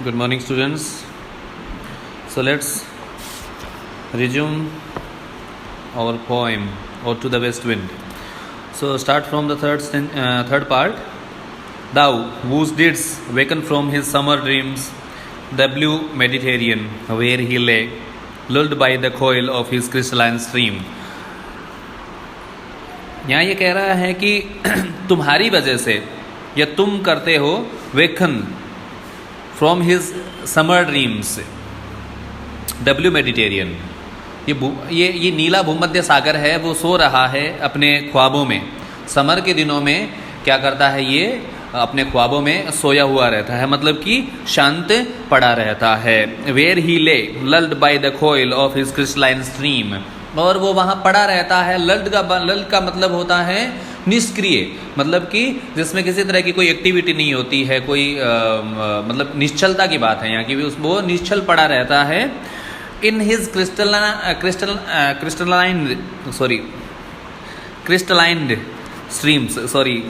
Good morning, students. So let's resume our poem "Ode to the West Wind." So start from the third part. Thou whose didst waken from his summer dreams the blue Mediterranean, where he lay, lulled by the coil of his crystalline stream. यहाँ ये कह रहा है कि तुम्हारी वजह से या तुम करते हो woken from his summer dreams the blue Mediterranean. ये नीला भूमध्य सागर है, वो सो रहा है अपने ख्वाबों में। समर के दिनों में क्या करता है, ये अपने ख्वाबों में सोया हुआ रहता है, मतलब कि शांत पड़ा रहता है। Where he lay lulled by the coil of his crystalline stream, और वो वहाँ पड़ा रहता है। लल्ड का मतलब होता है निष्क्रिय, मतलब कि जिसमें किसी तरह की कोई एक्टिविटी नहीं होती है, कोई मतलब निश्चलता की बात है यहाँ की। वो निश्चल पड़ा रहता है। In his crystalline streams, sorry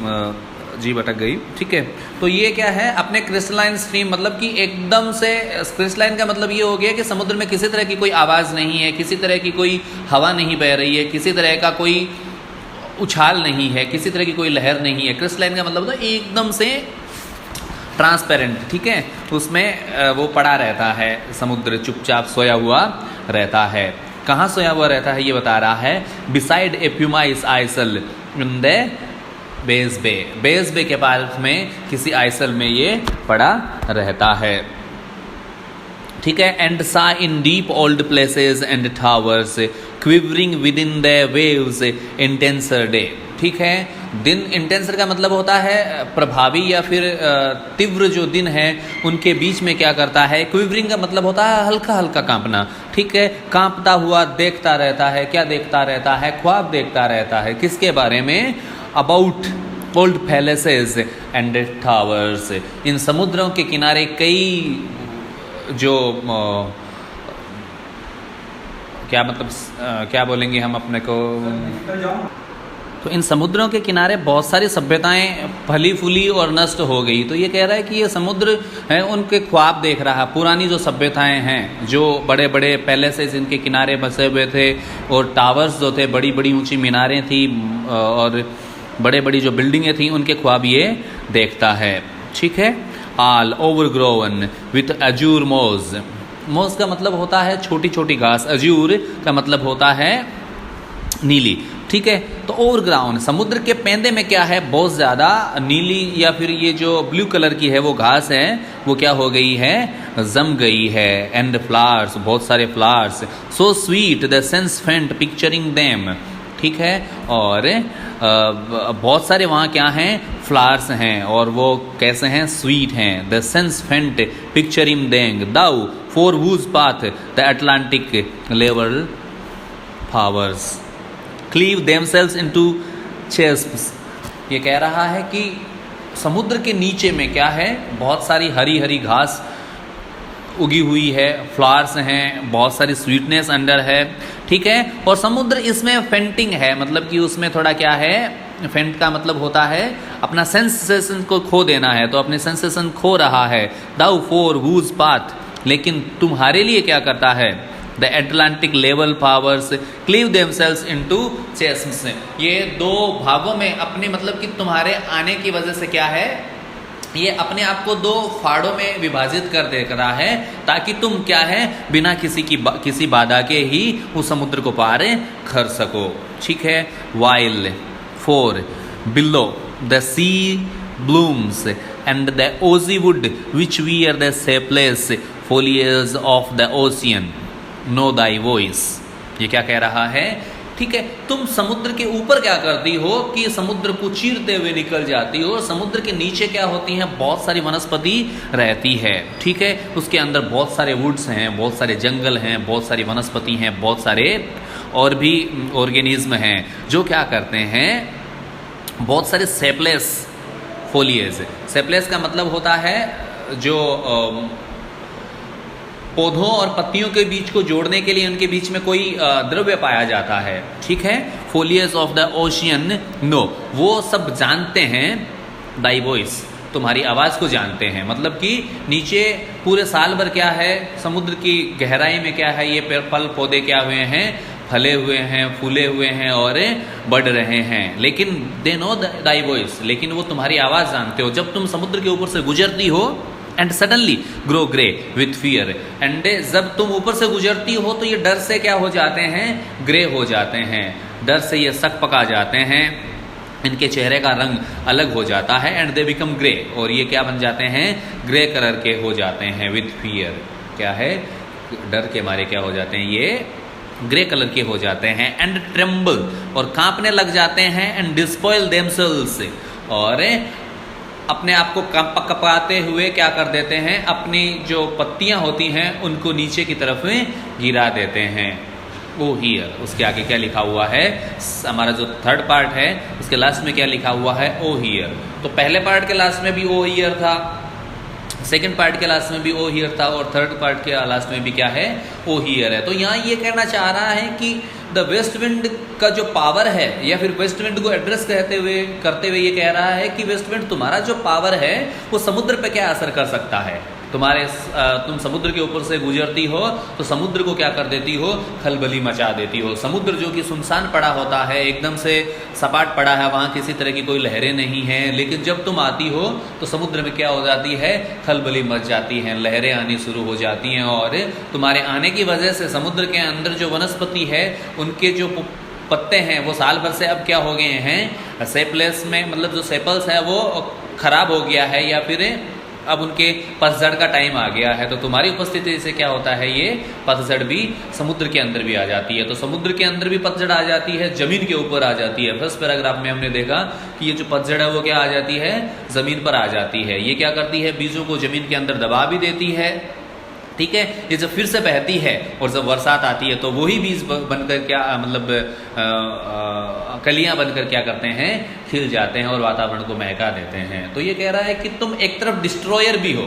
जी भटक गई, ठीक है। तो ये क्या है, अपने क्रिस्टलाइन स्ट्रीम, मतलब कि एकदम से क्रिस्टलाइन का मतलब ये हो गया कि समुद्र में किसी तरह की कोई आवाज़ नहीं है, किसी तरह की कोई हवा नहीं बह रही है, किसी तरह का कोई उछाल नहीं है, किसी तरह की कोई लहर नहीं है। क्रिस्टलाइन का मतलब तो एकदम से ट्रांसपेरेंट, ठीक है। उसमें वो पड़ा रहता है, समुद्र चुपचाप सोया हुआ रहता है। कहाँ सोया हुआ रहता है ये बता रहा है। Beside a pumice isle in द बेस बे के पास में किसी आइसल में ये पड़ा रहता है, ठीक है। And saw in deep old palaces and towers quivering within the waves intenser day, ठीक है। दिन, इंटेंसर का मतलब होता है प्रभावी या फिर तीव्र जो दिन है उनके बीच में क्या करता है। क्विवरिंग का मतलब होता है हल्का हल्का कांपना, ठीक है। कांपता हुआ देखता रहता है। क्या देखता रहता है? ख्वाब देखता रहता है। किसके बारे में? About old palaces and towers, इन समुद्रों के किनारे कई जो क्या मतलब क्या बोलेंगे हम अपने को, तो इन समुद्रों के किनारे बहुत सारी सभ्यताएं फली फूली और नष्ट हो गई। तो ये कह रहा है कि ये समुद्र है, उनके ख्वाब देख रहा है। पुरानी जो सभ्यताएं हैं, जो बड़े बड़े पैलेसेस इनके किनारे बसे हुए थे, और टावर्स जो थे, बड़ी बड़ी ऊंची मीनारें थी, और बड़े बड़ी जो बिल्डिंगें थी, उनके ख्वाब ये देखता है, ठीक है। ऑल ओवरग्रोवन विथ अजूर मोज, मोज का मतलब होता है छोटी छोटी घास, अजूर का मतलब होता है नीली, ठीक है। तो ओवरग्राउंड, समुद्र के पेंदे में क्या है, बहुत ज़्यादा नीली या फिर ये जो ब्लू कलर की है वो घास है, वो क्या हो गई है, जम गई है। एंड फ्लावर्स, बहुत सारे flowers, so sweet the sense faint picturing them, ठीक है। और बहुत सारे वहाँ क्या हैं, फ्लावर्स हैं, और वो कैसे हैं, स्वीट हैं। The sense faint picturing them thou for whose path the Atlantic level powers cleave themselves into chasms. ये कह रहा है कि समुद्र के नीचे में क्या है, बहुत सारी हरी हरी घास उगी हुई है, फ्लावर्स हैं, बहुत सारी स्वीटनेस अंडर है, ठीक है। और समुद्र इसमें फेंटिंग है, मतलब कि उसमें थोड़ा क्या है, फेंट का मतलब होता है अपना सेंसेशन को खो देना है, तो अपने सेंसेशन खो रहा है। दाउ फॉर वूज पाथ, लेकिन तुम्हारे लिए क्या करता है, the Atlantic level powers cleave themselves into chasms. ये दो भागों में अपने, मतलब कि तुम्हारे आने की वजह से क्या है, ये अपने आप को दो फाड़ों में विभाजित कर दे रहा है, ताकि तुम क्या है, बिना किसी बाधा के ही उस समुद्र को पार कर सको, ठीक है। While far below the sea blooms and the oozy wood which wear the sapless foliage of the ocean know thy voice. ये क्या कह रहा है, ठीक है। तुम समुद्र के ऊपर क्या करती हो कि समुद्र को चीरते हुए निकल जाती हो, और समुद्र के नीचे क्या होती हैं, बहुत सारी वनस्पति रहती है, ठीक है। उसके अंदर बहुत सारे वुड्स हैं, बहुत सारे जंगल हैं, बहुत सारी वनस्पति हैं, बहुत सारे और भी ऑर्गेनिज्म हैं जो क्या करते हैं, बहुत सारे सेपलेस फोलिएज। सेपलेस का मतलब होता है जो पौधों और पत्तियों के बीच को जोड़ने के लिए उनके बीच में कोई द्रव्य पाया जाता है, ठीक है। फोलियस ऑफ द ओशियन नो, वो सब जानते हैं दाई वॉइस, तुम्हारी आवाज़ को जानते हैं। मतलब कि नीचे पूरे साल भर क्या है, समुद्र की गहराई में क्या है, ये फल पौधे क्या हुए हैं, फले हुए हैं, फूले हुए हैं और बढ़ रहे हैं। लेकिन दे नो दाई वॉइस, लेकिन वो तुम्हारी आवाज़ जानते हो। जब तुम समुद्र के ऊपर से गुजरती हो and suddenly grow grey with fear, and जब तुम ऊपर से गुजरती हो तो ये डर से क्या हो जाते हैं, ग्रे हो जाते हैं, डर से ये सक पका जाते हैं, इनके चेहरे का रंग अलग हो जाता है एंड दे बिकम ग्रे, और ये क्या बन जाते हैं, ग्रे कलर के हो जाते हैं। विथ फियर क्या है, डर के मारे क्या हो जाते हैं, ये ग्रे कलर के हो जाते हैं। एंड ट्रेम्बल, और कांपने लग जाते हैं। एंड डिस्पॉइल देमसेल्व्स, और अपने आप को कपाते हुए क्या कर देते हैं, अपनी जो पत्तियां होती हैं उनको नीचे की तरफ गिरा देते हैं। ओ हियर, उसके आगे क्या लिखा हुआ है, हमारा जो थर्ड पार्ट है उसके लास्ट में क्या लिखा हुआ है, ओ हियर। तो पहले पार्ट के लास्ट में भी ओ हियर था, सेकेंड पार्ट के लास्ट में भी ओ हियर था, और थर्ड पार्ट के लास्ट में भी क्या है, ओ हियर है। तो यहाँ ये कहना चाह रहा है कि द वेस्ट विंड का जो पावर है, या फिर वेस्ट विंड को एड्रेस करते हुए ये कह रहा है कि वेस्ट विंड तुम्हारा जो पावर है वो समुद्र पे क्या असर कर सकता है। तुम समुद्र के ऊपर से गुजरती हो तो समुद्र को क्या कर देती हो, खलबली मचा देती हो। समुद्र जो कि सुनसान पड़ा होता है, एकदम से सपाट पड़ा है, वहाँ किसी तरह की कोई लहरें नहीं हैं, लेकिन जब तुम आती हो तो समुद्र में क्या हो जाती है, खलबली मच जाती हैं, लहरें आनी शुरू हो जाती हैं। और तुम्हारे आने की वजह से समुद्र के अंदर जो वनस्पति है उनके जो पत्ते हैं वो साल भर से अब क्या हो गए हैं, सेपलेस में, मतलब जो सेपल्स है वो खराब हो गया है, या फिर अब उनके पतझड़ का टाइम आ गया है। तो तुम्हारी उपस्थिति से क्या होता है, ये पतझड़ भी समुद्र के अंदर भी आ जाती है। तो समुद्र के अंदर भी पतझड़ आ जाती है, जमीन के ऊपर आ जाती है। फर्स्ट पैराग्राफ में हमने देखा कि ये जो पतझड़ है वो क्या आ जाती है, जमीन पर आ जाती है। ये क्या करती है, बीजों को जमीन के अंदर दबा भी देती है, ठीक है। ये जब फिर से बहती है और जब बरसात आती है तो वही बीज बनकर क्या, मतलब कलियां बनकर क्या करते हैं, खिल जाते हैं और वातावरण को महका देते हैं। तो ये कह रहा है कि तुम एक तरफ डिस्ट्रॉयर भी हो,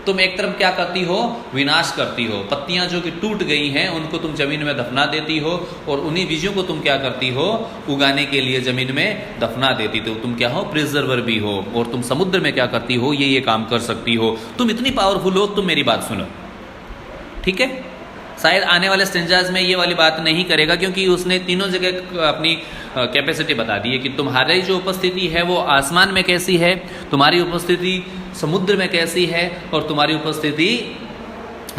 तुम एक तरफ क्या करती हो, विनाश करती हो। पत्तियां जो कि टूट गई हैं उनको तुम जमीन में दफना देती हो, और उन्हीं बीजों को तुम क्या करती हो, उगाने के लिए जमीन में दफना देती हो। तुम क्या हो, प्रिजर्वर भी हो, और तुम समुद्र में क्या करती हो, ये काम कर सकती हो। तुम इतनी पावरफुल हो, तुम मेरी बात सुनो, ठीक है। शायद आने वाले स्टेंजाज में ये वाली बात नहीं करेगा, क्योंकि उसने तीनों जगह अपनी कैपेसिटी बता दी है कि तुम्हारी जो उपस्थिति है वो आसमान में कैसी है, तुम्हारी उपस्थिति समुद्र में कैसी है, और तुम्हारी उपस्थिति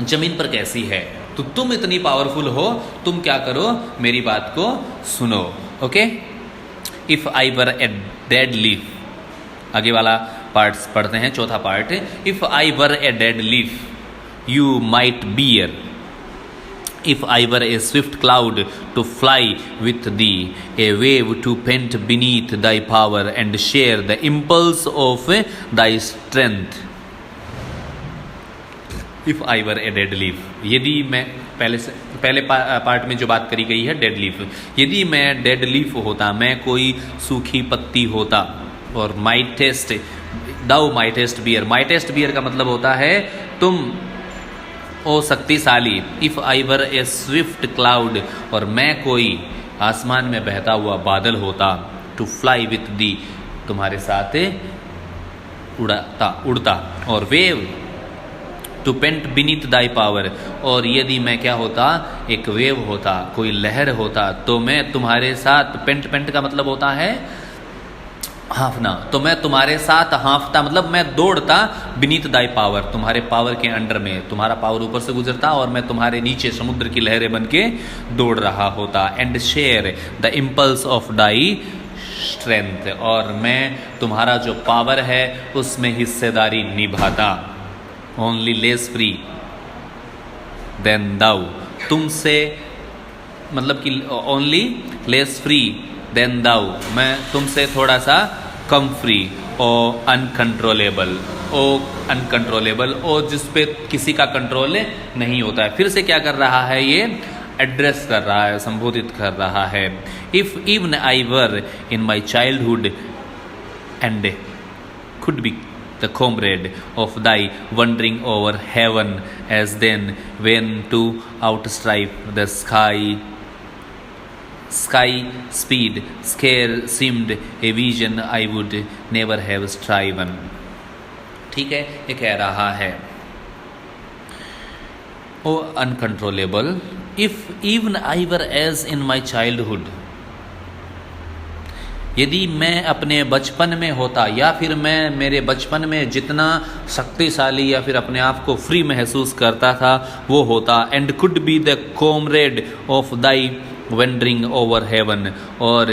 जमीन पर कैसी है। तो तुम इतनी पावरफुल हो, तुम क्या करो, मेरी बात को सुनो, okay. If I were a dead leaf, आगे वाला पार्ट पढ़ते हैं, चौथा part. If I were a dead leaf you might bear, if I were a swift cloud to fly with thee, a wave to pant beneath thy power and share the impulse of thy strength. If I were a dead leaf, यदि मैं पहले part में जो बात करी गई है dead leaf, यदि मैं डेड लीफ होता, मैं कोई सूखी पत्ती होता, और माइटेस्ट दाउ माइटेस्ट बियर, माइटेस्ट बियर का मतलब होता है तुम ओ शक्तिशाली। If I were A Swift cloud, और मैं कोई आसमान में बहता हुआ बादल होता, टू फ्लाई विथ दी, तुम्हारे साथ उड़ता, और wave to pant beneath thy power, और यदि मैं क्या होता, एक वेव होता, कोई लहर होता, तो मैं तुम्हारे साथ, पेंट का मतलब होता है हाँफना, तो मैं तुम्हारे साथ हाँफता, मतलब मैं दौड़ता, बीनीथ दाई पावर, तुम्हारे पावर के अंडर में, तुम्हारा पावर ऊपर से गुजरता और मैं तुम्हारे नीचे समुद्र की लहरें बन के दौड़ रहा होता। And share the impulse of thy strength, और मैं तुम्हारा जो पावर है उसमें हिस्सेदारी निभाता। ओनली लेस फ्री देन दाउ, तुमसे, मतलब कि ओनली लेस फ्री देन दाउ, मैं तुमसे थोड़ा सा कम फ्री, और अनकंट्रोलेबल, और जिस पे किसी का कंट्रोल नहीं होता है। फिर से क्या कर रहा है, ये एड्रेस कर रहा है, संबोधित कर रहा है। If even I were in my childhood and could be the comrade of thy wandering over heaven, as then when to outstrip the sky speed scare seemed a vision I would never have striven. ठीक है, ये कह रहा है O uncontrollable if even I were as in my childhood, यदि मैं अपने बचपन में होता या फिर मैं मेरे बचपन में जितना शक्तिशाली या फिर अपने आप को फ्री महसूस करता था वो होता, and could be the comrade of thy wandering over heaven, और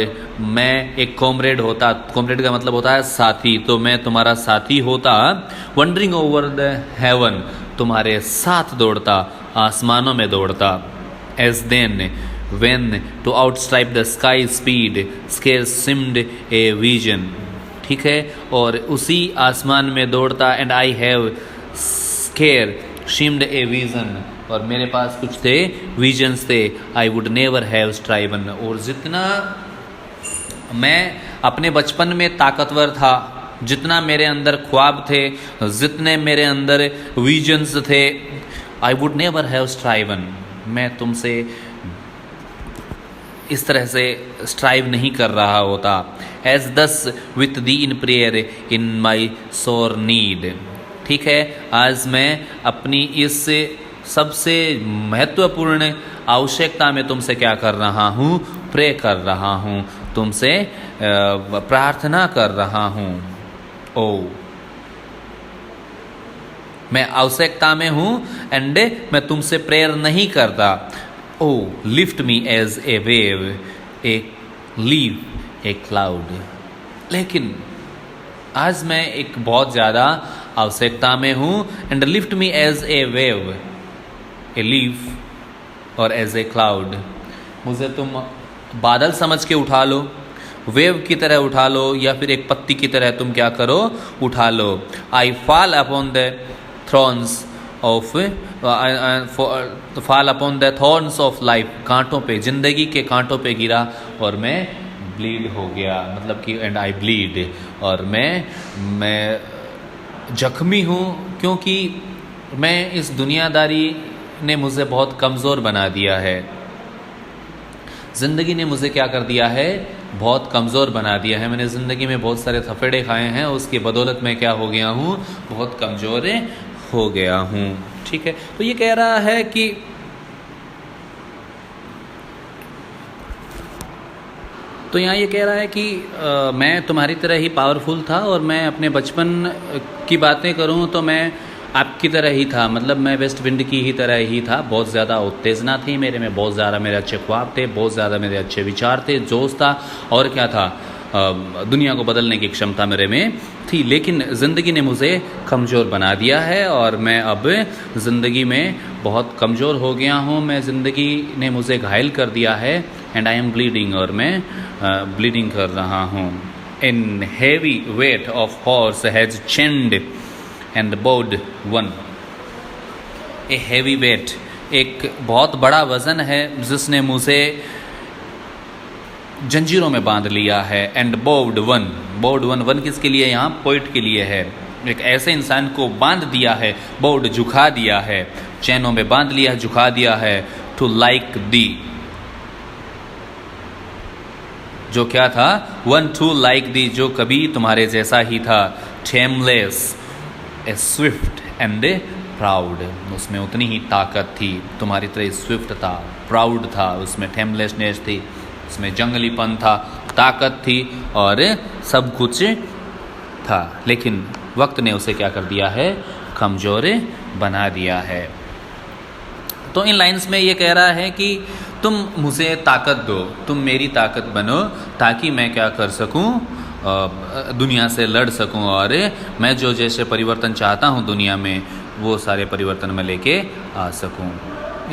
मैं एक कॉमरेड होता, कॉमरेड का मतलब होता है साथी, तो मैं तुम्हारा साथी होता, वंडरिंग ओवर द हेवन, तुम्हारे साथ दौड़ता, आसमानों में दौड़ता, as then when to outstrip the sky speed scarce seemed a vision, ठीक है, और उसी आसमान में दौड़ता, and I have scare seemed a vision, और मेरे पास कुछ थे विजन्स थे, I would never have striven, और जितना मैं अपने बचपन में ताकतवर था, जितना मेरे अंदर ख्वाब थे, जितने मेरे अंदर विजन्स थे, I would never have striven, मैं तुमसे इस तरह से स्ट्राइव नहीं कर रहा होता, एज दस विथ दी इन प्रेयर इन माई सोर नीड, ठीक है, आज मैं अपनी इस सबसे महत्वपूर्ण आवश्यकता में तुमसे क्या कर रहा हूँ, प्रे कर रहा हूँ, तुमसे प्रार्थना कर रहा हूँ। ओ मैं आवश्यकता में हूँ एंड मैं तुमसे प्रेयर नहीं करता। O lift me as a wave a leaf a cloud, लेकिन आज मैं एक बहुत ज़्यादा आवश्यकता में हूँ, and lift me as a wave a leaf और एज ए क्लाउड, मुझे तुम बादल समझ के उठा लो, वेव की तरह उठा लो, या फिर एक पत्ती की तरह तुम क्या करो, उठा लो। I fall upon the thorns of fall upon the thorns of life, कांटों पे, जिंदगी के कांटों पे गिरा और मैं ब्लीड हो गया, मतलब कि एंड आई ब्लीड, और मैं जख्मी हूँ, क्योंकि मैं इस दुनियादारी ने मुझे बहुत कमज़ोर बना दिया है, ज़िंदगी ने मुझे क्या कर दिया है, बहुत कमज़ोर बना दिया है। मैंने ज़िंदगी में बहुत सारे थपेड़े खाए हैं, उसकी बदौलत मैं क्या हो गया हूँ, बहुत कमज़ोर हो गया हूँ, ठीक है। तो ये कह रहा है कि तो यहाँ ये कह रहा है कि मैं तुम्हारी तरह ही पावरफुल था, और मैं अपने बचपन की बातें करूँ तो मैं आपकी तरह ही था, मतलब मैं वेस्ट विंड की ही तरह ही था, बहुत ज़्यादा उत्तेजना थी मेरे में, बहुत ज़्यादा मेरे अच्छे ख्वाब थे, बहुत ज़्यादा मेरे अच्छे विचार थे, जोश था, और क्या था, दुनिया को बदलने की क्षमता मेरे में थी, लेकिन ज़िंदगी ने मुझे कमज़ोर बना दिया है, और मैं अब ज़िंदगी में बहुत कमज़ोर हो गया हूँ, मैं ज़िंदगी ने मुझे घायल कर दिया है, एंड आई एम ब्लीडिंग, और मैं ब्लीडिंग कर रहा हूँ। In heavy weight of hours has chained and bowed one, a heavy weight, एक बहुत बड़ा वज़न है जिसने मुझे जंजीरों में बांध लिया है, and bowed one, bowed one, one किसके लिए, यहाँ पोइट के लिए है, एक ऐसे इंसान को बांध दिया है, बोड झुका दिया है, चैनों में बांध लिया, झुका दिया है, टू लाइक दी, जो क्या था, वन टू लाइक दी, जो कभी तुम्हारे जैसा ही था, tameless a swift and a proud, उसमें उतनी ही ताकत थी, तुम्हारी तरह स्विफ्ट था, प्राउड था, उसमें टेमलेसनेस थी, उसमें जंगलीपन था, ताकत थी, और सब कुछ था, लेकिन वक्त ने उसे क्या कर दिया है, कमज़ोर बना दिया है। तो इन लाइंस में ये कह रहा है कि तुम मुझे ताकत दो, तुम मेरी ताकत बनो, ताकि मैं क्या कर सकूं, दुनिया से लड़ सकूं, और मैं जो जैसे परिवर्तन चाहता हूं दुनिया में, वो सारे परिवर्तन में लेके आ सकूं।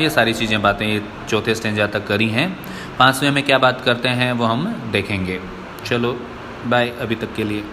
ये सारी चीज़ें बातें ये चौथे स्टेंजा तक करी हैं। पांचवें में क्या बात करते हैं वो हम देखेंगे। चलो बाय अभी तक के लिए।